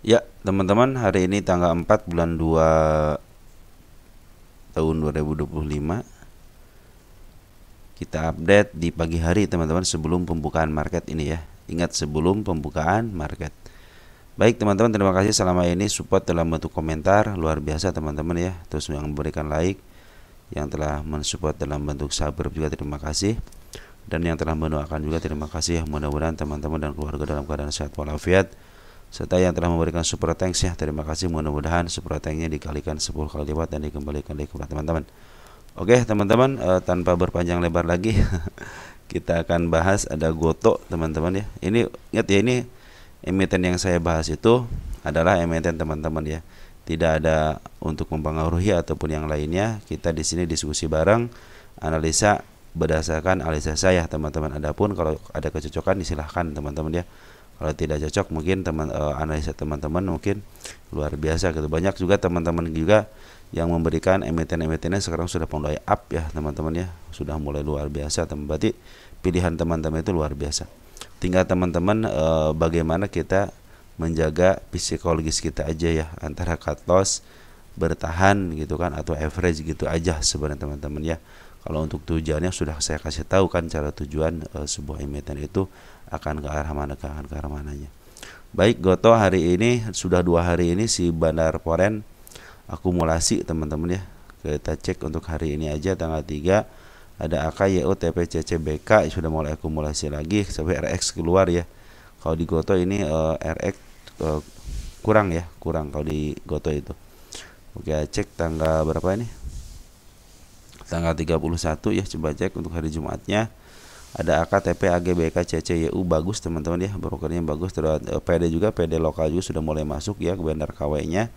Ya, teman-teman, hari ini tanggal 4 bulan 2 tahun 2025. Kita update di pagi hari, teman-teman, sebelum pembukaan market ini ya. Ingat, sebelum pembukaan market. Baik, teman-teman, terima kasih selama ini support dalam bentuk komentar, luar biasa teman-teman ya. Terus yang memberikan like, yang telah mensupport dalam bentuk subscribe juga terima kasih. Dan yang telah mendoakan juga terima kasih ya. Mudah-mudahan teman-teman dan keluarga dalam keadaan sehat walafiat. Serta yang telah memberikan super thanks ya, terima kasih. Mudah-mudahan super thanknya dikalikan 10 kali lipat dan dikembalikan lagi kepada teman-teman. Oke teman-teman, tanpa berpanjang lebar lagi kita akan bahas ada Goto teman-teman ya. Ini ingat ya, ini emiten yang saya bahas itu adalah emiten teman-teman ya. Tidak ada untuk mempengaruhi ataupun yang lainnya. Kita di sini diskusi bareng, analisa berdasarkan analisa saya teman-teman. Adapun kalau ada kecocokan disilahkan teman-teman ya. Kalau tidak cocok mungkin analisa teman-teman mungkin luar biasa gitu. Banyak juga teman-teman juga yang memberikan emiten-emitennya sekarang sudah mulai up ya teman-teman ya. Sudah mulai luar biasa teman. Berarti pilihan teman-teman itu luar biasa. Tinggal teman-teman bagaimana kita menjaga psikologis kita aja ya, antara cut loss bertahan gitu kan atau average gitu aja sebenarnya teman-teman ya. Kalau untuk tujuannya sudah saya kasih tahu kan, cara tujuan sebuah emiten itu akan ke arah mana, ke arah mananya. Baik, Goto hari ini sudah 2 hari ini si Bandar Poren akumulasi teman-teman ya. Kita cek untuk hari ini aja tanggal 3 ada AK, YO, TP, CC, BK sudah mulai akumulasi lagi sampai RX keluar ya. Kalau di Goto ini RX kurang ya, kurang kalau di Goto itu. Oke, cek tanggal berapa ini? Tanggal 31 ya, coba cek untuk hari Jumatnya. Ada AK, TP, AG, BK, CC, YU bagus teman-teman ya, brokernya bagus. Terus PD juga, PD lokal juga sudah mulai masuk ya ke Bandar KW-nya.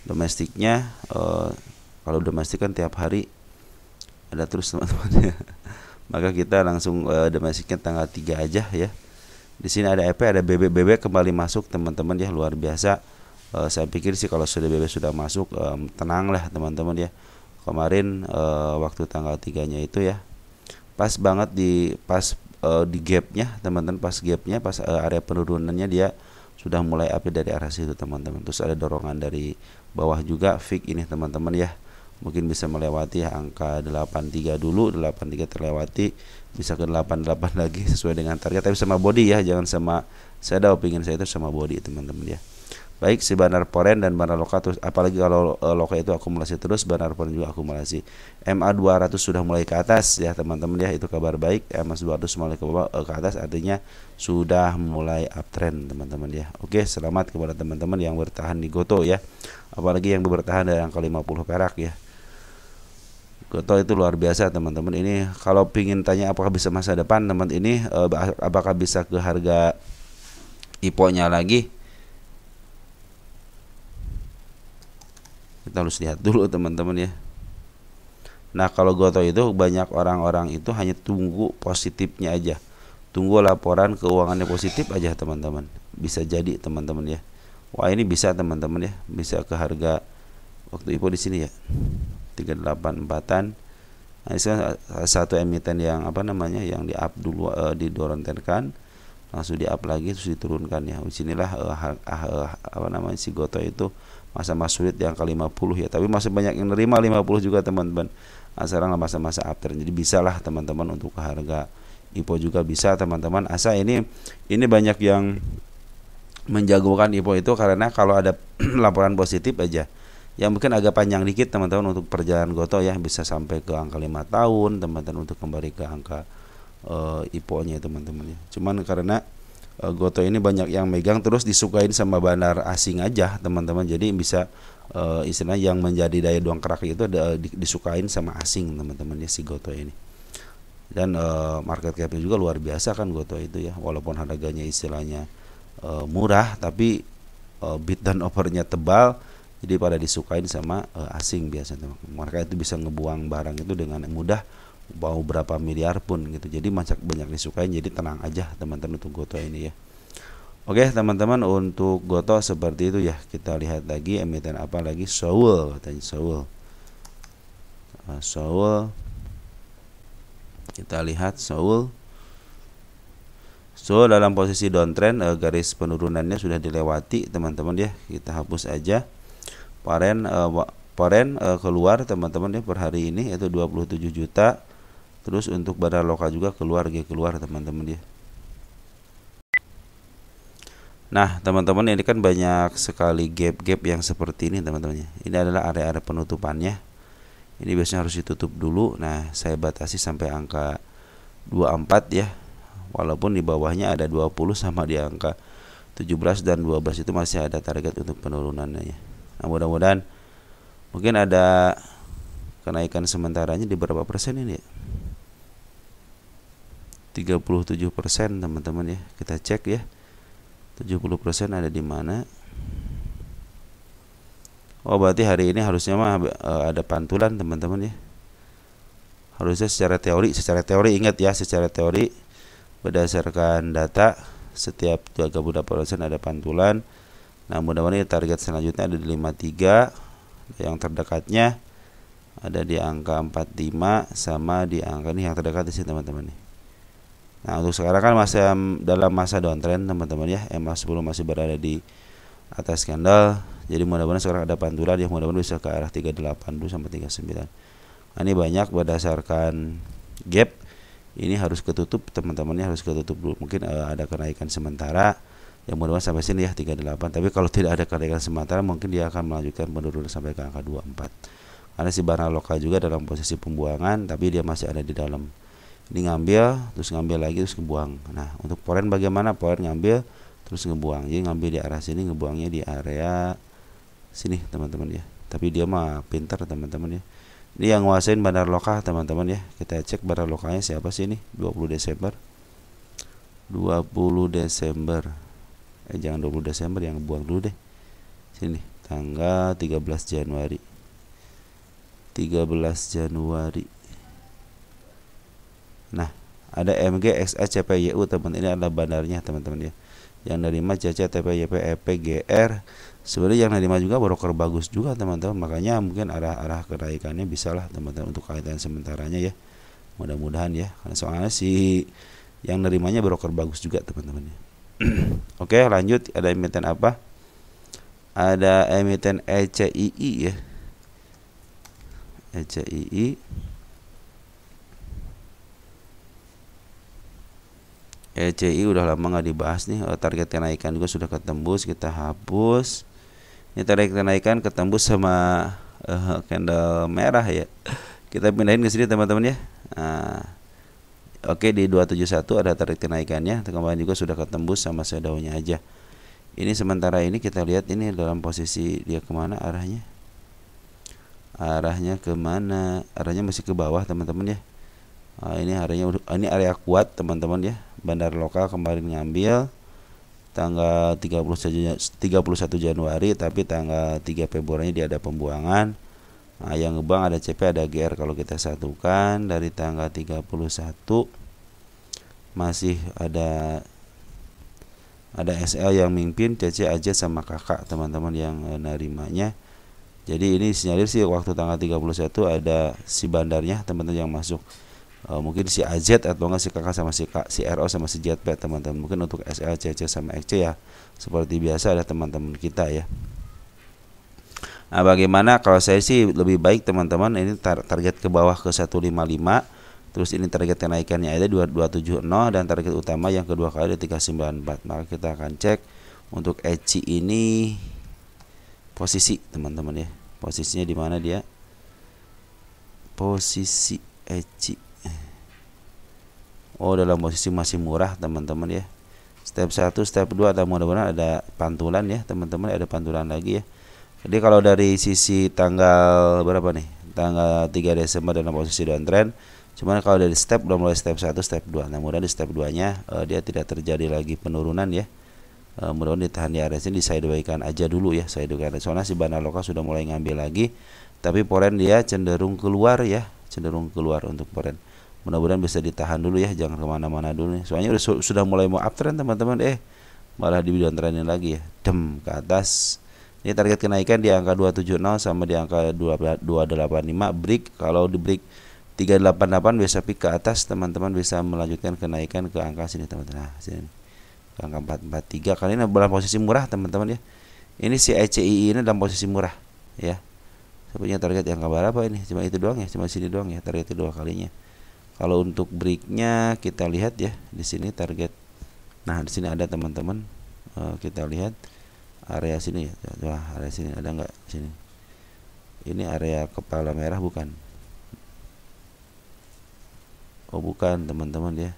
Domestiknya kalau domestik kan tiap hari ada terus teman-teman ya. Maka kita langsung domestiknya tanggal 3 aja ya. Di sini ada EP, ada BB kembali masuk teman-teman ya, luar biasa. Saya pikir sih kalau sudah BB sudah masuk tenang lah teman-teman ya. Kemarin waktu tanggal 3-nya itu ya, pas banget di gapnya teman-teman, pas gapnya pas area penurunannya dia sudah mulai up dari arah situ teman-teman. Terus ada dorongan dari bawah juga fix ini teman-teman ya, mungkin bisa melewati angka 83 dulu. 83 terlewati, bisa ke 88 lagi sesuai dengan target, tapi sama body ya, jangan sama shadow. Pingin saya itu sama body teman-teman ya. Baik, si Bandar Poren dan Bandar Loka terus, apalagi kalau Loka itu akumulasi terus, Bandar Poren juga akumulasi. MA 200 sudah mulai ke atas ya teman-teman ya, itu kabar baik. MA 200 mulai ke atas artinya sudah mulai uptrend teman-teman ya. Oke, selamat kepada teman-teman yang bertahan di Goto ya. Apalagi yang bertahan dari angka 50 perak ya. Goto itu luar biasa teman-teman. Ini kalau pingin tanya apakah bisa masa depan teman ini, apakah bisa ke harga IPO-nya lagi, kita harus lihat dulu teman-teman ya. Nah, kalau Goto itu banyak orang-orang itu hanya tunggu positifnya aja, tunggu laporan keuangannya positif aja teman-teman. Bisa jadi teman-teman ya. Wah, ini bisa teman-teman ya, bisa ke harga waktu IPO di sini ya 384-an. Nah, ini satu emiten yang apa namanya, yang di up dulu, didorontenkan langsung di up lagi terus diturunkan ya. Disinilah apa namanya, si Goto itu masa-masa sulit yang ke 50 ya, tapi masih banyak yang nerima 50 juga teman-teman. Nah, sekarang masa-masa uptrend, jadi bisalah teman-teman untuk ke harga IPO juga bisa teman-teman. Asa ini banyak yang menjagokan IPO itu karena kalau ada laporan positif aja ya, mungkin agak panjang dikit teman-teman untuk perjalanan Goto ya, bisa sampai ke angka 5 tahun teman-teman untuk kembali ke angka IPO-nya teman-teman ya. Cuman karena Goto ini banyak yang megang, terus disukain sama bandar asing aja teman-teman, jadi bisa istilahnya yang menjadi daya dongkrak itu disukain sama asing teman-teman ya, si Goto ini. Dan market cap-nya juga luar biasa kan Goto itu ya, walaupun harganya istilahnya murah, tapi bid dan offernya tebal, jadi pada disukain sama asing biasa teman-teman. Mereka itu bisa ngebuang barang itu dengan mudah, mau berapa miliar pun gitu. Jadi banyak disukain, jadi tenang aja teman-teman untuk Goto ini ya. Oke teman-teman, untuk Goto seperti itu ya. Kita lihat lagi emiten apa lagi, Soul katanya, Soul. Soul, kita lihat Soul So dalam posisi downtrend, garis penurunannya sudah dilewati teman-teman ya. Kita hapus aja. Foreign keluar teman-teman ya per hari ini yaitu 27 juta. Terus untuk Bandar Lokal juga keluar teman-teman ya. Nah teman-teman, ini kan banyak sekali gap-gap yang seperti ini teman-teman ya. Ini adalah area-area penutupannya. Ini biasanya harus ditutup dulu. Nah saya batasi sampai angka 24 ya. Walaupun di bawahnya ada 20 sama di angka 17 dan 12 itu masih ada target untuk penurunannya ya. Nah mudah-mudahan mungkin ada kenaikan sementaranya di berapa persen ini ya? 37% teman-teman ya. Kita cek ya. 70% ada di mana? Oh berarti hari ini harusnya mah ada pantulan teman-teman ya. Harusnya secara teori ingat ya, secara teori berdasarkan data setiap 38% ada pantulan. Nah mudah-mudahan target selanjutnya ada di 53, yang terdekatnya ada di angka 45 sama di angka ini yang terdekat di sini teman-teman nih. Nah untuk sekarang kan masih dalam masa downtrend teman-teman ya. MA10 masih berada di atas candle. Jadi mudah-mudahan sekarang ada pantulan yang mudah-mudahan bisa ke arah 38 dulu sampai 39. Nah ini banyak berdasarkan gap. Ini harus ketutup teman-temannya, harus ketutup dulu. Mungkin ada kenaikan sementara yang mudah-mudahan sampai sini ya 38. Tapi kalau tidak ada kenaikan sementara mungkin dia akan melanjutkan penurunan sampai ke angka 24. Karena si Bandar Lokal juga dalam posisi pembuangan, tapi dia masih ada di dalam. Ini ngambil, terus ngambil lagi, terus ngebuang. Nah untuk foreign bagaimana? Foreign ngambil, terus ngebuang. Jadi ngambil di arah sini, ngebuangnya di area sini teman-teman ya. Tapi dia mah pintar teman-teman ya. Ini yang nguasain Bandar Lokal teman-teman ya. Kita cek Bandar Lokalnya siapa sih ini? 20 Desember. Jangan 20 Desember, yang buang dulu deh. Sini, tanggal 13 Januari. Nah, ada MG XA CPYU teman. Ini adalah bandarnya teman-teman ya. Yang nerima CC TPYP EPGR. Sebenarnya yang nerima juga broker bagus juga teman-teman. Makanya mungkin arah kenaikannya bisalah teman-teman untuk kaitan sementaranya ya. Mudah-mudahan ya. Karena soalnya si yang nerimanya broker bagus juga teman-teman ya. Oke, lanjut. Ada emiten apa? Ada emiten ECII ya. ECII. ECI udah lama nggak dibahas nih. Target kenaikan juga sudah ketembus, kita hapus. Ini target kenaikan ketembus sama candle merah ya. Kita pindahin ke sini teman-teman ya. Nah, oke, di 271 ada target kenaikannya. Kemarin juga sudah ketembus sama shadownya aja. Ini sementara ini kita lihat ini dalam posisi dia kemana arahnya? Arahnya kemana? Arahnya masih ke bawah teman-teman ya. Nah, ini area kuat teman-teman ya. Bandar Lokal kemarin ngambil tanggal 31 Januari, tapi tanggal 3 Februari dia ada pembuangan. Nah, yang ngebuang ada CP, ada GR. Kalau kita satukan dari tanggal 31 masih ada SL yang mimpin, CC aja sama kakak teman-teman yang nerimanya. Jadi ini sinyalir sih waktu tanggal 31 ada si bandarnya teman-teman yang masuk. Mungkin si AZ atau enggak si kakak sama si RO sama si JP teman-teman. Mungkin untuk SL, CC sama XC ya seperti biasa ada teman-teman kita ya. Nah bagaimana? Kalau saya sih lebih baik teman-teman ini target ke bawah ke 155. Terus ini target kenaikannya ada 270 dan target utama yang kedua kali di 394. Maka kita akan cek untuk ECI ini posisi teman-teman ya. Posisinya di mana dia? Posisi ECI. Oh, dalam posisi masih murah teman-teman ya. Step 1, step 2 ada mudah-mudahan ada pantulan ya teman-teman, ada pantulan lagi ya. Jadi kalau dari sisi tanggal berapa nih? Tanggal 3 Desember dalam posisi downtrend. Cuman kalau dari step udah mulai step 1, step 2. Nah, mudah-mudahan di step 2-nya dia tidak terjadi lagi penurunan ya. Mudah-mudahan ditahan di area sini, sideways-kan aja dulu ya, sideways. Soalnya si Bandar Lokal sudah mulai ngambil lagi. Tapi foreign dia cenderung keluar ya, cenderung keluar untuk foreign. Mudah-mudahan bisa ditahan dulu ya, jangan kemana-mana dulu nih. Soalnya sudah mulai mau uptrend teman-teman, malah di downtrendin lagi ya, ke atas. Ini target kenaikan di angka 270 sama di angka 285 break. Kalau di break 388 bisa peak ke atas, teman-teman bisa melanjutkan kenaikan ke angka sini teman-teman. Nah, sini ke angka 443. Kali ini dalam posisi murah teman-teman ya. Ini si ECI ini dalam posisi murah ya. Saya punya target yang berapa ini? Cuma itu doang ya, cuma sini doang ya, target itu 2 kalinya. Kalau untuk breaknya kita lihat ya, di sini target. Nah, di sini ada teman-teman. Kita lihat area sini ya. Wah, area sini ada nggak sini? Ini area kepala merah bukan? Oh, bukan teman-teman ya.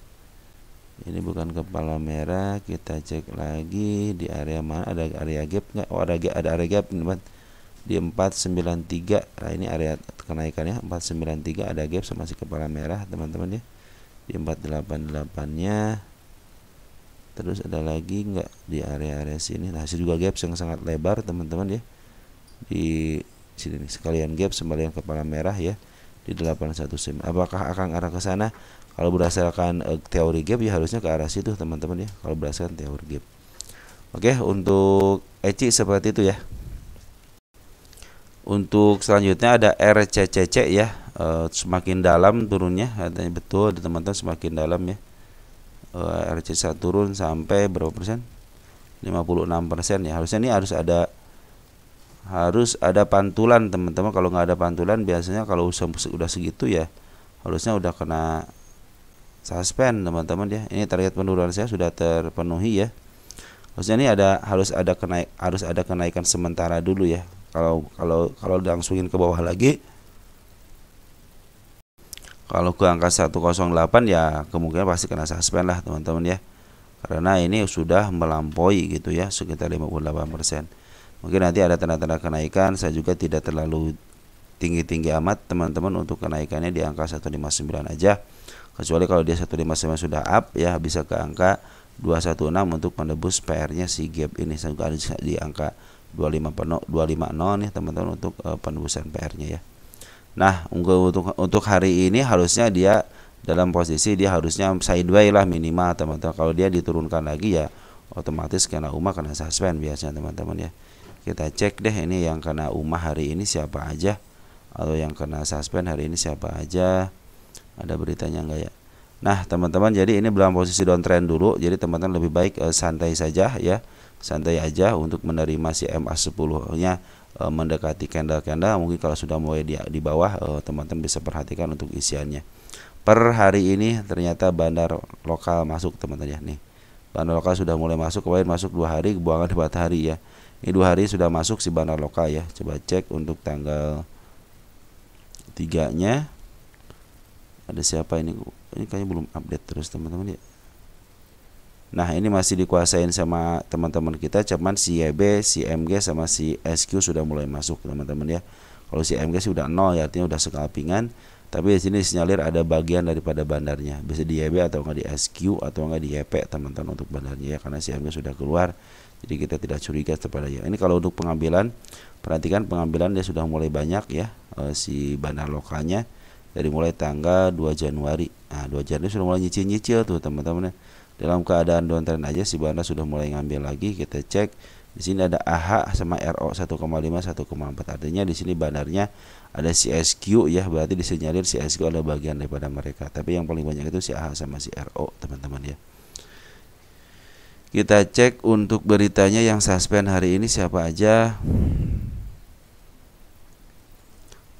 Ini bukan kepala merah. Kita cek lagi di area mana, ada area gap nggak? Oh, ada area gap teman. Di 493. Nah, ini area kenaikannya 493, ada gap sama si kepala merah teman-teman ya. Di 488-nya. Terus ada lagi nggak di area-area sini? Nah, sini juga gap yang sangat lebar teman-teman ya. Di sini nih, sekalian gap sembalian kepala merah ya di 819. Apakah akan arah ke sana? Kalau berdasarkan teori gap ya harusnya ke arah situ teman-teman ya, kalau berdasarkan teori gap. Oke, untuk ECI seperti itu ya. Untuk selanjutnya ada RCCC ya, semakin dalam turunnya, katanya betul teman-teman, semakin dalam ya. RCCC turun sampai berapa persen? 56% ya. Harusnya ini harus ada pantulan teman-teman. Kalau nggak ada pantulan biasanya kalau udah segitu ya harusnya udah kena suspend teman-teman ya. Ini target penurunan saya sudah terpenuhi ya. Harusnya ini harus ada kenaikan sementara dulu ya. Kalau langsungin ke bawah lagi, kalau ke angka 108 ya kemungkinan pasti kena suspend lah teman-teman ya. Karena ini sudah melampaui gitu ya, sekitar 58%. Mungkin nanti ada tanda-tanda kenaikan. Saya juga tidak terlalu tinggi-tinggi amat teman-teman untuk kenaikannya di angka 159 aja. Kecuali kalau dia 159 sudah up ya, bisa ke angka 216 untuk menebus PR-nya si gap ini. Saya juga ada di angka 250 nih teman-teman untuk penebusan PR-nya ya. Nah, untuk hari ini harusnya dia dalam posisi dia harusnya sideways lah minimal teman-teman. Kalau dia diturunkan lagi ya otomatis kena UMA, kena suspend biasanya teman-teman ya. Kita cek deh ini yang kena UMA hari ini siapa aja, atau yang kena suspend hari ini siapa aja. Ada beritanya enggak ya? Nah teman-teman, jadi ini belum posisi downtrend dulu. Jadi teman-teman lebih baik santai saja ya, santai aja untuk menerima si MA10 nya mendekati candle-candle. Mungkin kalau sudah mulai di bawah, teman-teman bisa perhatikan untuk isiannya. Per hari ini ternyata bandar lokal masuk teman-teman ya. Nih bandar lokal sudah mulai masuk, kemarin masuk 2 hari, buangan di matahari ya. Ini 2 hari sudah masuk si bandar lokal ya. Coba cek untuk tanggal 3 nya ada siapa ini kayaknya belum update terus teman-teman ya. Nah ini masih dikuasain sama teman-teman kita, cuman si YB, si MG sama si SQ sudah mulai masuk teman-teman ya. Kalau si MG sih udah 0 ya, artinya udah scalpingan. Tapi di sini sinyalir ada bagian daripada bandarnya, bisa di YB atau enggak di SQ atau enggak di YP teman-teman untuk bandarnya ya, karena si MG sudah keluar. Jadi kita tidak curiga kepada ya. Ini kalau untuk pengambilan, perhatikan pengambilan dia sudah mulai banyak ya, si bandar lokalnya. Dari mulai tanggal 2 Januari. Nah, 2 Januari sudah mulai nyicil-nyicil tuh teman-teman. Dalam keadaan downtrend aja si bandar sudah mulai ngambil lagi. Kita cek di sini ada AH sama RO 1,5 1,4. Artinya di sini bandarnya ada si SQ ya, berarti disinyalir si SQ ada bagian daripada mereka. Tapi yang paling banyak itu si AH sama si RO teman-teman ya. Kita cek untuk beritanya yang suspend hari ini siapa aja.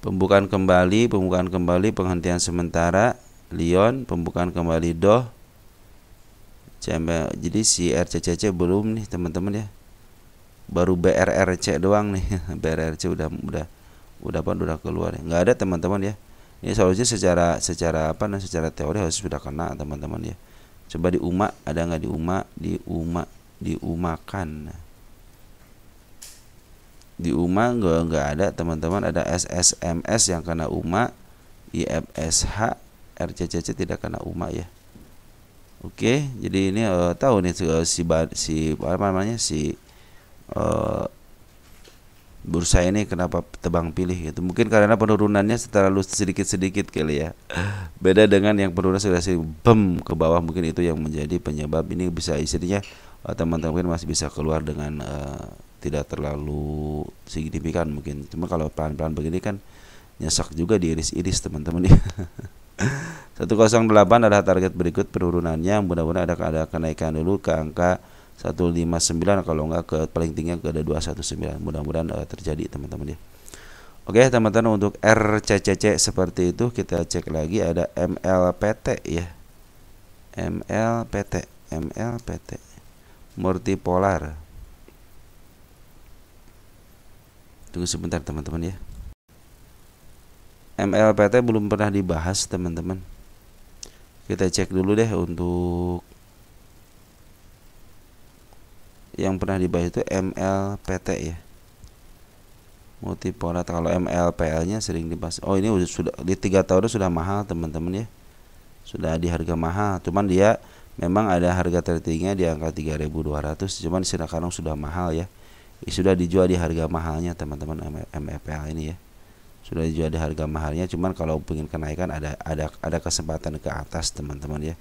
Pembukaan kembali, penghentian sementara, Lion, pembukaan kembali DOH. Jadi si RCCC belum nih teman-teman ya. Baru BRRC doang nih. BRRC udah keluar ya. Nggak ada teman-teman ya. Ini solusinya secara teori harus sudah kena teman-teman ya. Coba di UMA, ada nggak di UMAkan. Di UMA nggak ada teman-teman. Ada SSMS yang kena UMA, IFSH, RCCC tidak kena UMA ya. Oke, jadi ini tahu nih bursa ini kenapa tebang pilih gitu. Mungkin karena penurunannya terlalu sedikit-sedikit kali ya. Beda dengan yang penurunan sudah bem ke bawah, mungkin itu yang menjadi penyebab. Ini bisa istrinya teman-teman masih bisa keluar dengan tidak terlalu signifikan mungkin. Cuma kalau pelan-pelan begini kan Nyesek juga diiris-iris teman-teman ya. 108 adalah target berikut penurunannya, mudah-mudahan ada kenaikan dulu ke angka 159, kalau enggak ke paling tinggi ke 219, mudah-mudahan terjadi teman-teman ya. Oke teman-teman, untuk RCCC seperti itu. Kita cek lagi ada MLPT ya, MLPT multipolar. Tunggu sebentar teman-teman ya. MLPT belum pernah dibahas teman-teman. Kita cek dulu deh untuk yang pernah dibahas itu MLPT ya, multipolar. Kalau MLPL nya sering dibahas. Oh ini sudah di 3 tahun sudah mahal teman-teman ya, sudah di harga mahal. Cuman dia memang ada harga tertingginya di angka 3.200, cuman sekarang sudah mahal ya. Sudah dijual di harga mahalnya teman-teman. MLPL ini ya sudah dijual di harga mahalnya, cuman kalau ingin kenaikan ada kesempatan ke atas teman-teman ya,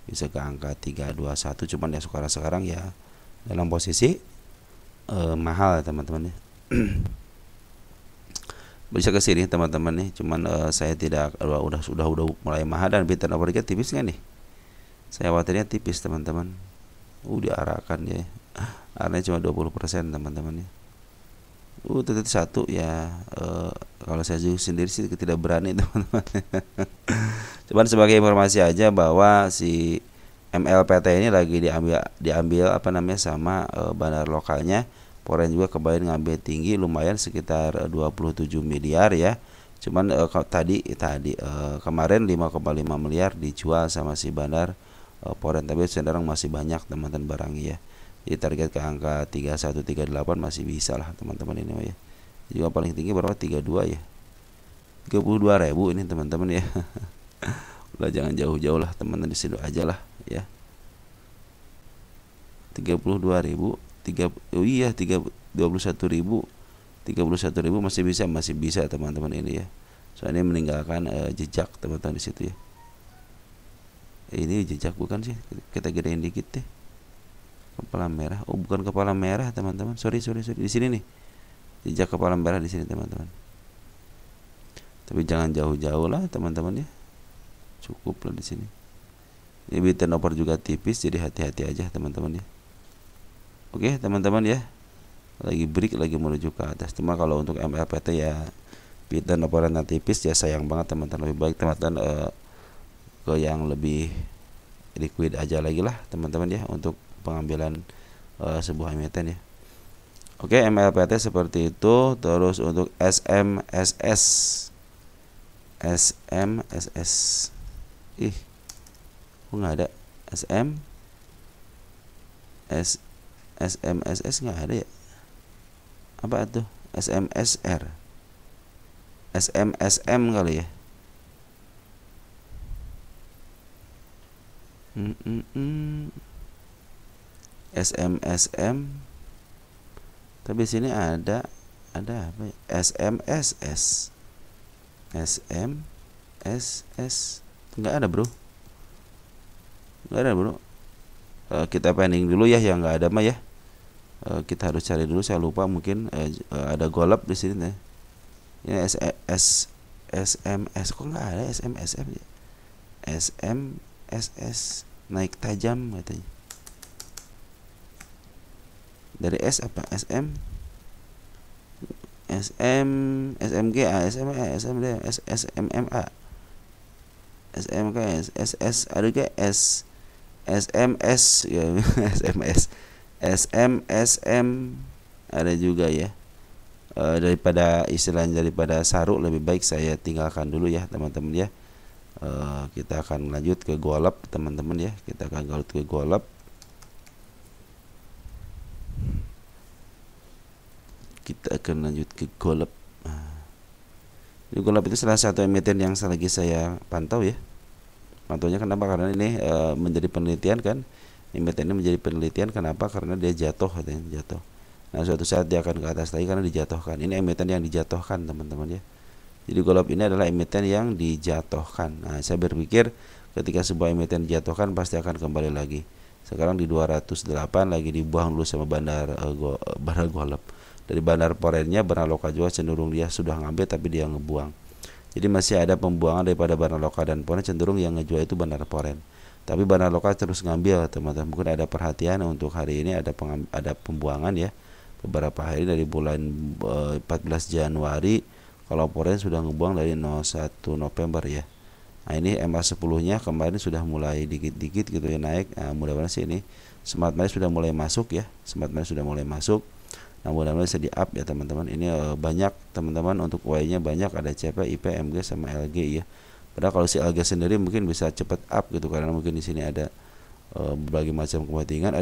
bisa ke angka 321, cuman ya sekarang ya dalam posisi mahal teman-teman ya. Bisa ke sini teman-teman nih, cuman saya tidak sudah mulai mahal dan bid turnover ratio tipis nggak nih? Saya khawatirnya tipis teman-teman. Diarahkan ya, arahnya cuma 20% teman-teman ya. Titik satu ya. Kalau saya sendiri sih tidak berani teman-teman. Cuman sebagai informasi aja bahwa si MLPT ini lagi diambil apa namanya sama bandar lokalnya. Poren juga kembali ngambil tinggi lumayan sekitar 27 miliar ya. Cuman kemarin 5,5 miliar dijual sama si bandar Poren, tapi cenderung masih banyak teman-teman barangnya ya. Jadi target ke angka 3138 masih bisa lah teman-teman ini ya. Juga paling tinggi berapa? 32 ya. 32.000 ini teman-teman ya. Udah jangan jauh-jauh lah teman-teman, di situ aja lah ya. 32.000, 21.000, 31.000 masih bisa teman-teman ini ya. Soalnya meninggalkan jejak teman-teman di situ ya. Ini jejak bukan sih? Kita gedein dikit deh. Kepala merah. Bukan kepala merah teman-teman. Sorry. Di sini nih. Jejak kepala merah di sini teman-teman. Tapi jangan jauh-jauh lah teman-teman ya. Cukup lah di sini. Ini bid turnover juga tipis, jadi hati-hati aja teman-teman ya. Oke teman-teman ya. Lagi break, lagi menuju ke atas. Cuma kalau untuk MLPT ya bid turnovernya tipis ya, sayang banget teman-teman. Lebih baik teman-teman ke yang lebih liquid aja lagi lah teman-teman ya, untuk pengambilan sebuah emiten ya. Oke, MLPT seperti itu. Terus untuk SMSS. Kok nggak ada SMSS nggak ada ya? Apa tuh? SMSR, SMSM kali ya. SMSM. Tapi sini ada apa ya? SMSS. SMSS nggak ada bro. Kita pending dulu ya yang nggak ada mah ya. Kita harus cari dulu, saya lupa, mungkin ada golap di sini nih. Ini SMS kok nggak ada SMSM ya? SMSS naik tajam katanya. Dari S apa? SM SMG SMD SMMA SMK SS ada ke S SMS ya. SMS SMSM ada juga ya. Daripada saru, lebih baik saya tinggalkan dulu ya teman-teman ya. Kita akan lanjut ke golap teman-teman ya. Kita akan lanjut ke golap. Ini golap itu salah satu emiten yang lagi saya pantau ya. Pantaunya kenapa? Karena ini menjadi penelitian kan. Emiten ini menjadi penelitian kenapa? Karena dia jatuh katanya, jatuh. Nah suatu saat dia akan ke atas lagi karena dijatuhkan. Ini emiten yang dijatuhkan teman-teman ya. Jadi golap ini adalah emiten yang dijatuhkan. Nah saya berpikir ketika sebuah emiten dijatuhkan pasti akan kembali lagi. Sekarang di 208 lagi dibuang dulu sama bandar golap. Dari bandar porennya, bandar lokal juga cenderung dia sudah ngambil tapi dia ngebuang. Jadi masih ada pembuangan daripada bandar lokal dan poren, cenderung yang ngejual itu bandar poren. Tapi bandar lokal terus ngambil teman-teman. Mungkin ada perhatian untuk hari ini ada pembuangan ya. Beberapa hari dari bulan 14 Januari, kalau poren sudah ngebuang dari 01 November ya. Nah ini MA10-nya kemarin sudah mulai dikit-dikit gitu ya naik. Nah, mudah-mudahan sih ini Smart Money sudah mulai masuk ya. Smart Money sudah mulai masuk. Nah mudah-mudahan bisa di up ya teman-teman. Ini banyak teman-teman untuk Y-nya banyak, ada CP, IP, MG sama LG ya. Padahal kalau si LG sendiri mungkin bisa cepat up gitu karena mungkin di sini ada berbagai macam kepentingan.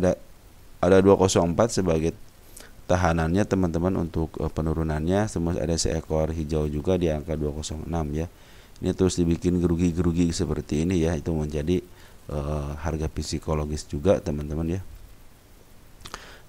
Ada 204 sebagai tahanannya teman-teman untuk penurunannya. Semua ada seekor hijau juga di angka 206 ya. Ini terus dibikin gerugi-gerugi seperti ini ya, itu menjadi harga psikologis juga teman-teman ya.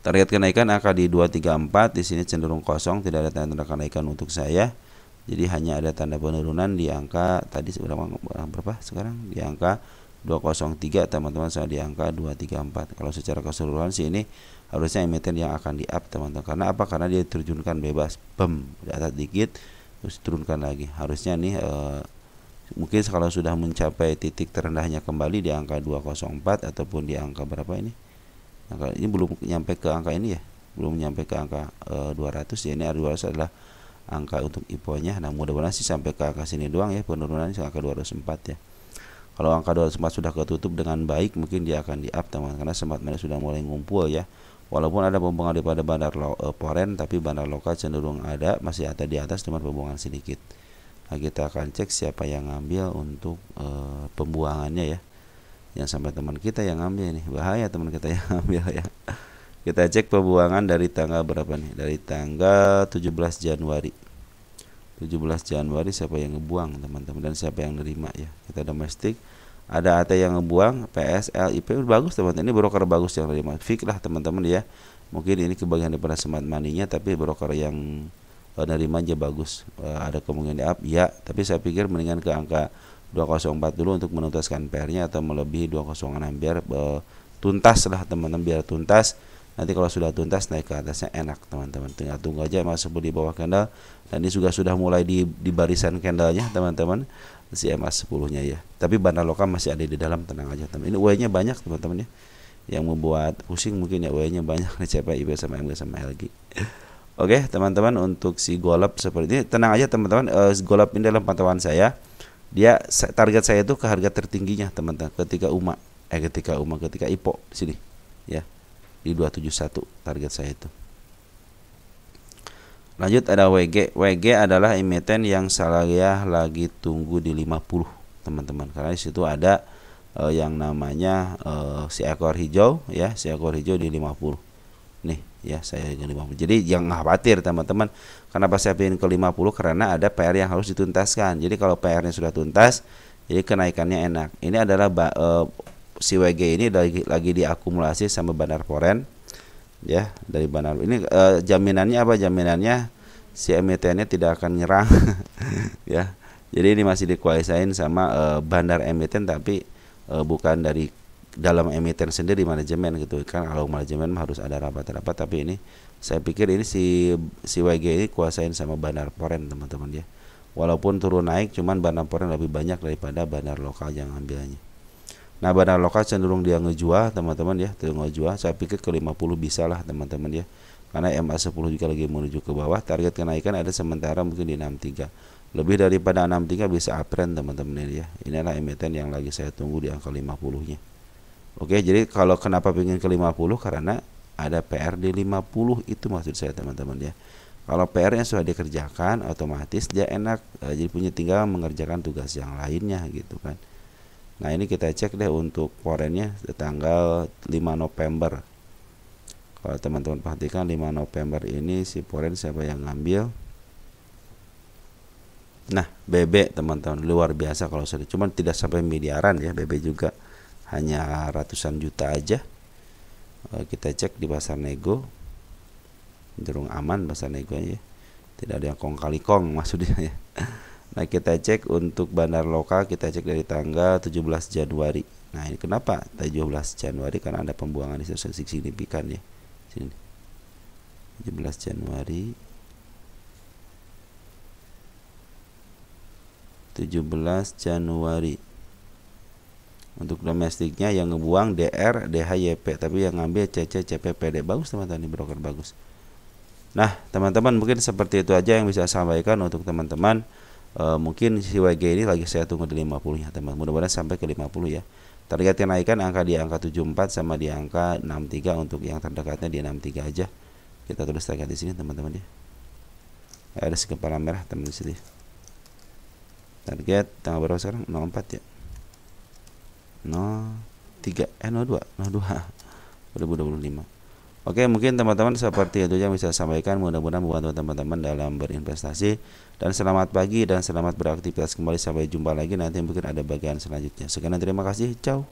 Target kenaikan angka di 234, di sini cenderung kosong, tidak ada tanda kenaikan untuk saya. Jadi hanya ada tanda penurunan di angka tadi berapa sekarang? Di angka 203 teman-teman, saya di angka 234. Kalau secara keseluruhan sih ini harusnya emiten yang akan di up teman-teman. Karena apa? Karena dia terjunkan bebas, di atas dikit terus turunkan lagi. Harusnya nih mungkin kalau sudah mencapai titik terendahnya kembali di angka 204 ataupun di angka berapa ini? Angka ini belum nyampe ke angka ini ya. Belum nyampe ke angka 200 ya. Ini 200 adalah angka untuk IPO-nya. Nah, mudah-mudahan sih sampai ke angka sini doang ya, penurunannya ke angka 204 ya. Kalau angka 204 sudah ketutup dengan baik, mungkin dia akan di up teman, karena Smart Money sudah mulai ngumpul ya. Walaupun ada pembuangan daripada bandar poren, tapi bandar lokal cenderung masih ada di atas, cuma pembuangan sedikit. Nah, kita akan cek siapa yang ngambil untuk pembuangannya ya. Yang sampai teman kita yang ngambil nih, bahaya teman kita yang ngambil ya. Kita cek pembuangan dari tanggal berapa nih? Dari tanggal 17 Januari. 17 Januari siapa yang ngebuang teman-teman, dan siapa yang nerima ya. Kita domestik, ada AT yang ngebuang, PSL, IP bagus teman-teman. Ini broker bagus yang nerima. Fix lah teman-teman ya. Mungkin ini kebagian daripada Smart Money-nya, tapi broker yang nerima aja bagus. Ada kemungkinan di up ya, tapi saya pikir mendingan ke angka 204 dulu untuk menuntaskan PR-nya atau melebihi 206 biar tuntas lah teman-teman, biar tuntas. Nanti kalau sudah tuntas naik ke atasnya enak teman-teman. Tinggal tunggu aja masuk di bawah candle, dan ini sudah mulai di barisan candlenya teman-teman, si MA10-nya ya. Tapi bandar lokal masih ada di dalam, tenang aja teman. Ini Y-nya banyak teman-teman ya. Yang membuat pusing mungkin ya, Y-nya banyak nih, CP, IP sama MG sama LG. Oke, teman-teman, untuk si Golab seperti ini tenang aja teman-teman. Golab ini dalam pantauan saya, dia target saya itu ke harga tertingginya teman-teman ketika ketika IPO di sini ya, di 271 target saya itu. Lanjut ada WG adalah emiten yang saya lagi tunggu di 50 teman-teman, karena di situ ada yang namanya si ekor hijau ya, si ekor hijau di 50 nih ya, saya di 50. Jadi jangan khawatir teman-teman, kenapa saya pilih ke 50, karena ada PR yang harus dituntaskan. Jadi kalau PR-nya sudah tuntas, jadi kenaikannya enak. Ini adalah si WG ini lagi diakumulasi sama bandar poren ya, dari bandar ini. Jaminannya apa? Jaminannya si emitennya tidak akan nyerang ya. Jadi ini masih dikuasain sama bandar emiten, tapi bukan dari dalam emiten sendiri, manajemen gitu kan. Kalau manajemen harus ada rapat-rapat, tapi ini saya pikir ini si WG ini kuasain sama bandar poren teman-teman ya. Walaupun turun naik, cuman bandar poren lebih banyak daripada bandar lokal yang ambilnya. Nah, bandar lokal cenderung dia ngejual teman-teman ya, ngejual. Saya pikir ke 50 bisa lah teman-teman ya, karena MA10 juga lagi menuju ke bawah. Target kenaikan ada sementara mungkin di 63, lebih daripada 63 bisa uptrend teman-teman ya. Inilah emiten yang lagi saya tunggu di angka 50 nya. Oke, jadi kalau kenapa pengen ke 50, karena ada PR di 50, itu maksud saya teman-teman ya. Kalau PR-nya sudah dikerjakan, otomatis dia enak, jadi punya tinggal mengerjakan tugas yang lainnya gitu kan. Nah, ini kita cek deh untuk porennya tanggal 5 November. Kalau teman-teman perhatikan 5 November ini si poren siapa yang ngambil. Nah, BB teman-teman luar biasa kalau sudah, cuman tidak sampai miliaran ya, BB juga hanya ratusan juta aja. Kita cek di pasar nego, cenderung aman pasar nego ya, tidak ada yang kong kali kong maksudnya ya. Nah, kita cek untuk bandar lokal, kita cek dari tanggal 17 Januari. Nah, ini kenapa 17 Januari, karena ada pembuangan di situ signifikan ya. Sini 17 Januari. 17 Januari. Untuk domestiknya yang ngebuang DR, DH, YP, tapi yang ngambil CC, CP, PD. Bagus teman-teman, ini broker bagus. Nah teman-teman, mungkin seperti itu aja yang bisa saya sampaikan untuk teman-teman. Mungkin si WG ini lagi saya tunggu di 50 ya teman, mudah-mudahan sampai ke 50 ya. Target kenaikan angka di angka 74 sama di angka 63, untuk yang terdekatnya di 63 aja. Kita tulis target di sini teman-teman ya. Ada si kepala merah teman di sini. Target tanggal berapa sekarang? 04 ya. 03 02 2025. Oke, mungkin teman-teman seperti itu yang bisa saya sampaikan. Mudah-mudahan membantu teman-teman dalam berinvestasi. Dan selamat pagi dan selamat beraktivitas kembali. Sampai jumpa lagi nanti, mungkin ada bagian selanjutnya. Sekian, terima kasih. Ciao.